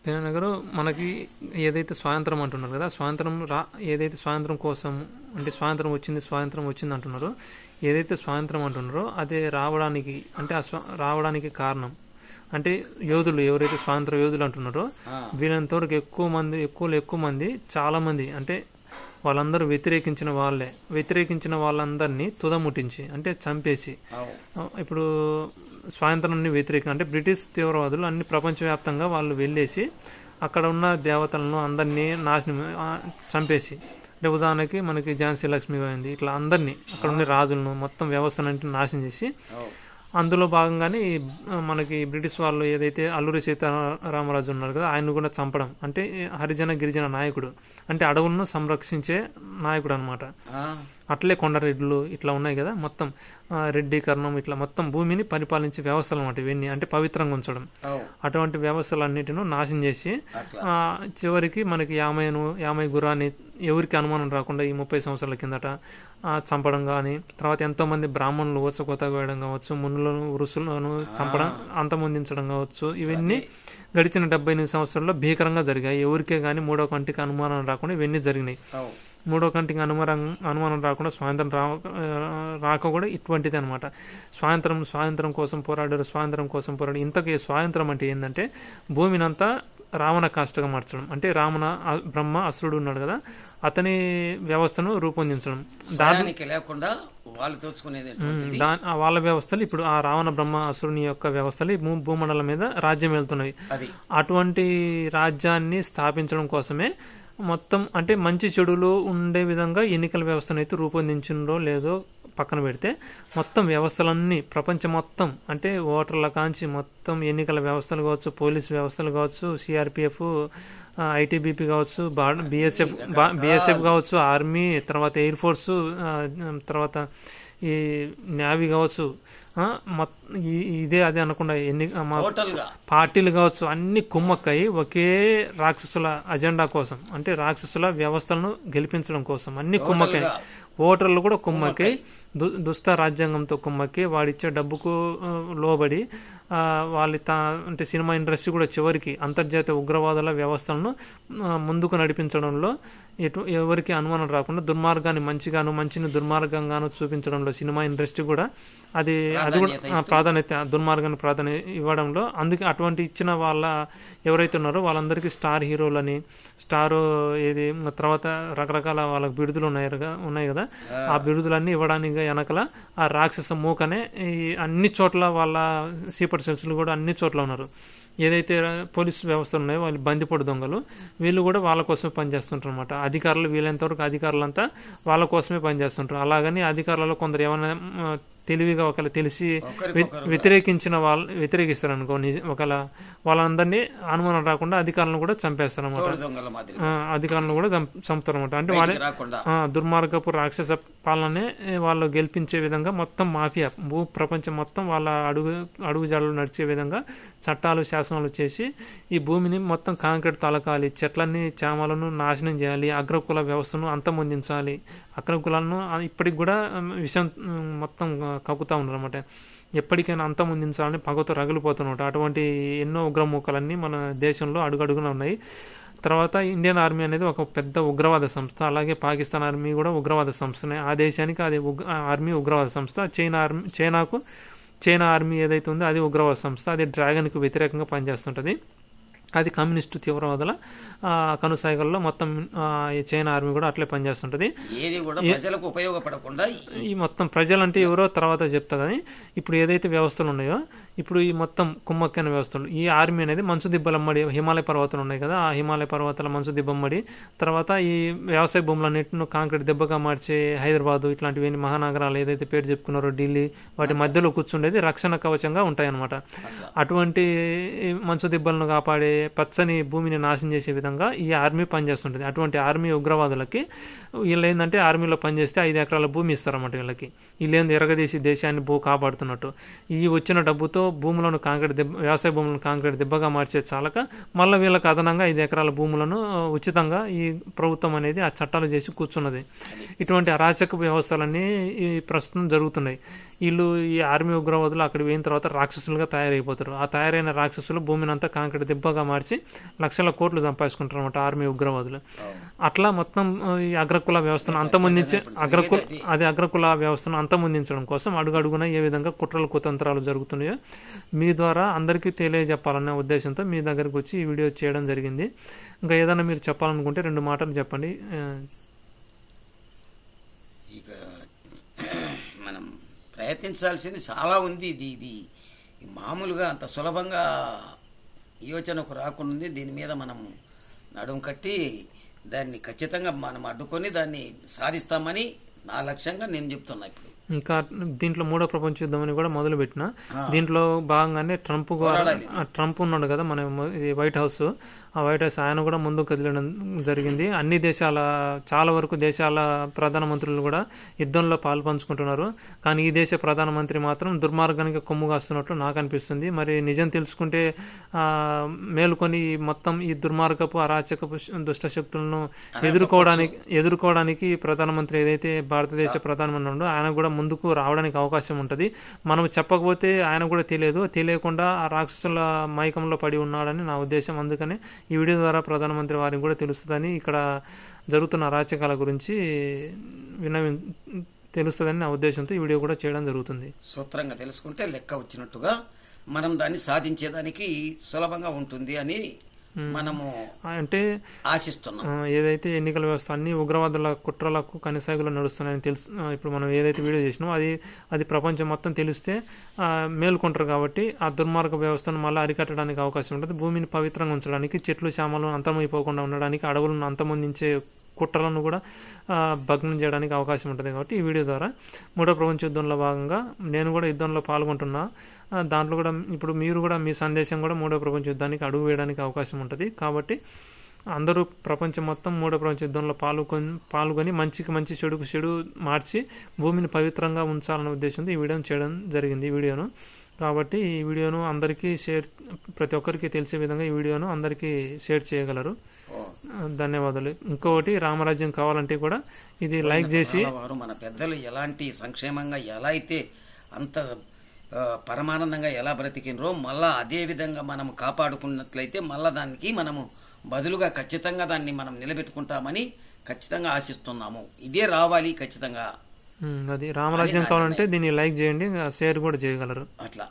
వినయనగర్ మనకి ఏదైతే స్వాతంత్రం అంటున్నారు కదా, ఏదైతే స్వాతంత్రం కోసం అంటే స్వాతంత్రం వచ్చింది అంటున్నారో, ఏదైతే స్వాతంత్రం అంటున్నారో అదే రావడానికి అంటే రావడానికి కారణం అంటే యోధులు ఎవరైతే స్వాతంత్ర యోధులు అంటున్నారో వీళ్ళంతవరకు ఎక్కువ మంది చాలామంది అంటే వాళ్ళందరూ వ్యతిరేకించిన వాళ్ళందరినీ తుదముట్టించి అంటే చంపేసి ఇప్పుడు స్వాతంత్రాన్ని అంటే బ్రిటిష్ తీవ్రవాదులు అన్ని ప్రపంచవ్యాప్తంగా వాళ్ళు వెళ్ళేసి అక్కడ ఉన్న దేవతలను అందరినీ చంపేసి అంటే ఉదాహరణకి మనకి ఝాన్సీ లక్ష్మీబాయి ఇట్లా అందరినీ అక్కడ ఉన్న రాజులను మొత్తం వ్యవస్థను నాశనం చేసి అందులో భాగంగానే మనకి బ్రిటిష్ వాళ్ళు ఏదైతే అల్లూరి సీతారామరాజు ఉన్నారు కదా ఆయన కూడా చంపడం అంటే హరిజన గిరిజన నాయకుడు అంటే అడవులను సంరక్షించే నాయకుడు అనమాట. అట్లే కొండరెడ్లు ఇట్లా ఉన్నాయి కదా, మొత్తం రెడ్డీకరణం ఇట్లా మొత్తం భూమిని పరిపాలించే వ్యవస్థలు అన్నమాట ఇవన్నీ అంటే పవిత్రంగా ఉంచడం. అటువంటి వ్యవస్థలన్నిటిని నాశనం చేసి చివరికి మనకి యామై గురాన్ని ఎవరికి అనుమానం రాకుండా ఈ 30 సంవత్సరాల కిందట చంపడం కానీ, తర్వాత ఎంతోమంది బ్రాహ్మణులు ఊచకోత వేయడం కావచ్చు, మునులను వృసులను చంపడం అంతమొందించడం కావచ్చు, ఇవన్నీ గడిచిన 78 సంవత్సరాల్లో భీకరంగా జరిగాయి. ఎవరికే కానీ మూడో కంటికి అనుమానం రాకుండా ఇవన్నీ జరిగినాయి. మూడో కంటికి అనుమానం రాకుండా స్వాతంత్రం రాక కూడా ఇటువంటిది అనమాట. స్వాతంత్రం కోసం పోరాడారు. ఇంతకీ స్వాతంత్రం అంటే ఏంటంటే భూమిని అంతా రావణ కాష్టగా మార్చడం అంటే బ్రహ్మ అసురుడు ఉన్నాడు కదా, అతని వ్యవస్థను రూపొందించడం. దానికి లేకుండా వాళ్ళు దోచుకునేది వాళ్ళ వ్యవస్థలు ఇప్పుడు ఆ రావణ బ్రహ్మ అసురుని యొక్క వ్యవస్థలు భూమండలం మీద రాజ్యం వెళ్తున్నవి. అటువంటి రాజ్యాన్ని స్థాపించడం కోసమే మొత్తం అంటే మంచి చెడులు ఉండే విధంగా ఎన్నికల వ్యవస్థను అయితే రూపొందించిందో లేదో పక్కన పెడితే మొత్తం వ్యవస్థలన్నీ ప్రపంచం మొత్తం అంటే ఓటర్ల కాంచి మొత్తం ఎన్నికల వ్యవస్థలు కావచ్చు, పోలీస్ వ్యవస్థలు కావచ్చు, సిఆర్పిఎఫ్, ఐటీబీపీ కావచ్చు, బిఎస్ఎఫ్ కావచ్చు, ఆర్మీ, తర్వాత ఎయిర్ ఫోర్సు, తర్వాత ఈ నేవీ కావచ్చు, ఇదే అదే అనకుండా పార్టీలు కావచ్చు అన్ని కుమ్మక్కయి ఒకే రాక్షసుల అజెండా కోసం అంటే రాక్షసుల వ్యవస్థలను గెలిపించడం కోసం అన్ని కుమ్మక్కై, ఓటర్లు కూడా కుమ్మక్కై దుస్త రాజ్యాంగంతో కుమ్మక్కి వాడిచ్చే డబ్బుకు లోబడి అంటే సినిమా ఇండస్ట్రీ కూడా చివరికి అంతర్జాతీయ ఉగ్రవాదుల వ్యవస్థలను ముందుకు నడిపించడంలో ఎవరికి అనుమానం రాకుండా మంచిని దుర్మార్గంగాను చూపించడంలో సినిమా ఇండస్ట్రీ కూడా అది కూడా దుర్మార్గాన్ని ప్రాధాన్యత ఇవ్వడంలో అందుకే అటువంటి ఇచ్చిన వాళ్ళ ఎవరైతే ఉన్నారో వాళ్ళందరికీ స్టార్ హీరోలని ఏది తర్వాత రకరకాల వాళ్ళకి బిరుదులు ఉన్నాయి కదా, ఆ బిరుదులన్నీ ఇవ్వడానికి వెనకల ఆ రాక్షస మూకనే అన్ని చోట్ల వాళ్ళ సీపర్ సెల్స్లు కూడా అన్ని చోట్ల ఉన్నారు. ఏదైతే పోలీస్ వ్యవస్థలు ఉన్నాయో వాళ్ళు బందిపోటు దొంగలు వీళ్ళు కూడా వాళ్ళ కోసమే పనిచేస్తుంటారు అనమాట. అధికారులు వీలైనంతవరకు అధికారులంతా వాళ్ళ కోసమే పనిచేస్తుంటారు. అలాగని అధికారులలో కొందరు ఏమైనా తెలివిగా ఒకవేళ తెలిసి వ్యతిరేకిస్తారు అనుకో, ఒకవేళ వాళ్ళందరినీ అనుమానం రాకుండా అధికారులను కూడా చంపేస్తారు అనమాట. అధికారులను కూడా చంపుతారు అనమాట. అంటే వాళ్ళే దుర్మార్గపు రాక్షస పాలనే వాళ్ళు గెలిపించే విధంగా మొత్తం మాఫియా ప్రపంచం మొత్తం వాళ్ళ అడుగుజాడలు నడిచే విధంగా చట్టాలు శాసనాలు చేసి ఈ భూమిని మొత్తం కాంక్రీట్ తలకాలి, చెట్లన్నీ చేమలను నాశనం చేయాలి, అగ్రకుల వ్యవస్థను అంతమొందించాలి. అగ్రకులాలను ఇప్పటికి కూడా విషం మొత్తం కక్కుతూ ఉన్నారు అనమాట. ఎప్పటికైనా అంతమొందించాలని పగతో రగిలిపోతున్నమాట. అటువంటి ఎన్నో ఉగ్రమూకలన్నీ మన దేశంలో అడుగడుగున ఉన్నాయి. తర్వాత ఇండియన్ ఆర్మీ అనేది ఒక పెద్ద ఉగ్రవాద సంస్థ, అలాగే పాకిస్తాన్ ఆర్మీ కూడా ఉగ్రవాద సంస్థనే. ఆ దేశానికి అది ఆర్మీ ఉగ్రవాద సంస్థ. చైనా ఆర్మీ ఏదైతే ఉందో అది ఉగ్రవాద సంస్థ. అది డ్రాగన్కు వ్యతిరేకంగా పనిచేస్తుంటుంది. అది కమ్యూనిస్టు తీవ్రవాదుల కనుసైగల్లో మొత్తం ఈ చైనా ఆర్మీ కూడా అట్లే పనిచేస్తుంటుంది. ఏది కూడా ప్రజలకు ఉపయోగపడకుండా ఈ మొత్తం ప్రజలంటే ఎవరో తర్వాత చెప్తా కానీ ఇప్పుడు ఏదైతే వ్యవస్థలు ఉన్నాయో ఇప్పుడు ఈ మొత్తం కుమ్మక్కైన వ్యవస్థలు ఈ ఆర్మీ అనేది మంచు దిబ్బలమ్మడి హిమాలయ పర్వతాలు ఉన్నాయి కదా, ఆ హిమాలయ పర్వతాల మంచు దిబ్బమ్మడి తర్వాత ఈ వ్యవసాయ భూములన్నింటిని కాంక్రీట్ దెబ్బగా మార్చే హైదరాబాదు ఇట్లాంటివి మహానగరాలు ఏదైతే పేరు చెప్పుకున్నారో ఢిల్లీ వాటి మధ్యలో కూర్చుండేది రక్షణ కవచంగా ఉంటాయన్నమాట. అటువంటి మంచు దిబ్బలను కాపాడే పచ్చని భూమిని నాశనం చేసే విధంగా విధంగా ఈ ఆర్మీ పనిచేస్తుంటుంది. అటువంటి ఆర్మీ ఉగ్రవాదులకి వీళ్ళు ఏంటంటే ఆర్మీలో పనిచేస్తే 5 ఎకరాల భూమి ఇస్తారన్నమాట వీళ్ళకి. వీళ్ళేంది ఎరగదీసి దేశాన్ని కాపాడుతున్నట్టు. ఈ వచ్చిన డబ్బుతో భూములను వ్యవసాయ భూములను కాంక్రీట్ దిబ్బగా మార్చే చాలక మళ్ళీ వీళ్ళకి అదనంగా 5 ఎకరాల భూములను ఉచితంగా ఈ ప్రభుత్వం అనేది ఆ చట్టాలు చేసి కూర్చున్నది. ఇటువంటి అరాచక వ్యవస్థలన్నీ ఈ ప్రస్తుతం జరుగుతున్నాయి. వీళ్ళు ఈ ఆర్మీ ఉగ్రవాదులు అక్కడ పోయిన తర్వాత రాక్షసులుగా తయారైపోతారు. ఆ తయారైన రాక్షసులు భూమిని అంతా కాంక్రీట్ దిబ్బగా మార్చి లక్షల కోట్లు సంపాదించుకుంటారు అన్నమాట ఆర్మీ ఉగ్రవాదులు. అట్లా మొత్తం ఈ అగ్రకుల వ్యవస్థను అగ్రకుల వ్యవస్థను అంతమొందించడం కోసం అడుగడుగున ఏ విధంగా కుట్రలు కుతంత్రాలు జరుగుతున్నాయో మీ ద్వారా అందరికీ తెలియజెప్పాలనే ఉద్దేశంతో మీ దగ్గరకు వచ్చి ఈ వీడియో చేయడం జరిగింది. ఇంకా ఏదైనా మీరు చెప్పాలనుకుంటే 2 మాటలు చెప్పండి. ఇక మనం ప్రయత్నించాల్సింది చాలా ఉంది. ఇది మామూలుగా అంత సులభంగా యోచనకు రాకుండా దీని మీద మనం నడుము కట్టి దాన్ని ఖచ్చితంగా మనం అడ్డుకొని దాన్ని సాధిస్తామని నా లక్ష్యంగా నేను చెప్తున్నా. ఇప్పుడు ఇంకా దీంట్లో 3వ ప్రపంచ యుద్ధం అని కూడా మొదలుపెట్టిన దీంట్లో భాగంగానే ట్రంప్ ఉన్నాడు కదా మన వైట్ హౌస్. ఆ వైట్ హౌస్ ఆయన కూడా ముందుకు కదిలడం జరిగింది. అన్ని దేశాల చాలా వరకు దేశాల ప్రధానమంత్రులు కూడా యుద్ధంలో పాలు పంచుకుంటున్నారు. కానీ ఈ దేశ ప్రధానమంత్రి మాత్రం దుర్మార్గానికి కొమ్ము కాస్తున్నట్లు నాకు అనిపిస్తుంది. మరి నిజం తెలుసుకుంటే మేలుకొని మొత్తం ఈ దుర్మార్గపు అరాచకపు దుష్ట శక్తులను ఎదుర్కోవడానికి ప్రధానమంత్రి ఏదైతే భారతదేశ ప్రధానమంత్రి ఉండో ఆయన కూడా ముందుకు రావడానికి అవకాశం ఉంటుంది. మనం చెప్పకపోతే ఆయన కూడా తెలియకుండా ఆ రాక్షసుల మైకంలో పడి ఉన్నాడని నా ఉద్దేశం. అందుకని ఈ వీడియో ద్వారా ప్రధానమంత్రి వారికి కూడా తెలుస్తుందని, ఇక్కడ జరుగుతున్న అరాచకాల గురించి తెలుస్తుందని నా ఉద్దేశంతో ఈ వీడియో కూడా చేయడం జరుగుతుంది. సూత్రంగా తెలుసుకుంటే లెక్క వచ్చినట్టుగా మనం దాన్ని సాధించేదానికి సులభంగా ఉంటుంది అని మనము అంటే ఆశిస్తున్నాం. ఏదైతే ఎన్నికల వ్యవస్థ అన్ని ఉగ్రవాదుల కుట్రలకు కనసాగులు నడుస్తున్నాయని తెలుసు. ఇప్పుడు మనం ఏదైతే వీడియో చేసినామో అది ప్రపంచం మొత్తం తెలిస్తే మేల్కొంటారు. కాబట్టి ఆ దుర్మార్గ వ్యవస్థను మళ్ళీ అరికట్టడానికి అవకాశం ఉంటుంది. భూమిని పవిత్రంగా ఉంచడానికి, చెట్లు చేమలను అంతమైపోకుండా ఉండడానికి, అడవులను అంతమొందించే కుట్రలను కూడా భగ్నం చేయడానికి అవకాశం ఉంటుంది. కాబట్టి ఈ వీడియో ద్వారా 3వ ప్రపంచ యుద్ధంలో భాగంగా నేను కూడా యుద్ధంలో పాల్గొంటున్నా. దాంట్లో కూడా ఇప్పుడు మీరు కూడా మీ సందేశం కూడా 3వ ప్రపంచ యుద్ధానికి అడుగు వేయడానికి అవకాశం ఉంటుంది. కాబట్టి అందరూ ప్రపంచం మొత్తం 3వ ప్రపంచ యుద్ధంలో పాల్గొని మంచికి మంచి చెడుకు చెడు మార్చి భూమిని పవిత్రంగా ఉంచాలనే ఉద్దేశంతో ఈ వీడియోను చేయడం జరిగింది. ఈ వీడియోను కాబట్టి ఈ వీడియోను అందరికీ ప్రతి ఒక్కరికి తెలిసే విధంగా ఈ వీడియోను అందరికీ షేర్ చేయగలరు. ధన్యవాదాలు. ఇంకొకటి రామరాజ్యం కావాలంటే కూడా ఇది లైక్ చేసి మన పెద్దలు ఎలాంటి సంక్షేమంగా ఎలా అయితే అంత పరమానందంగా ఎలా బ్రతికినరో మళ్ళా అదే విధంగా మనం కాపాడుకున్నట్లయితే మళ్ళా దానికి మనము బదులుగా ఖచ్చితంగా దాన్ని మనం నిలబెట్టుకుంటామని ఖచ్చితంగా ఆశిస్తున్నాము. ఇదే రావాలి ఖచ్చితంగా. అది రామరాజ్యం కావాలంటే దీన్ని లైక్ చేయండి, షేర్ కూడా చేయగలరు. అట్లా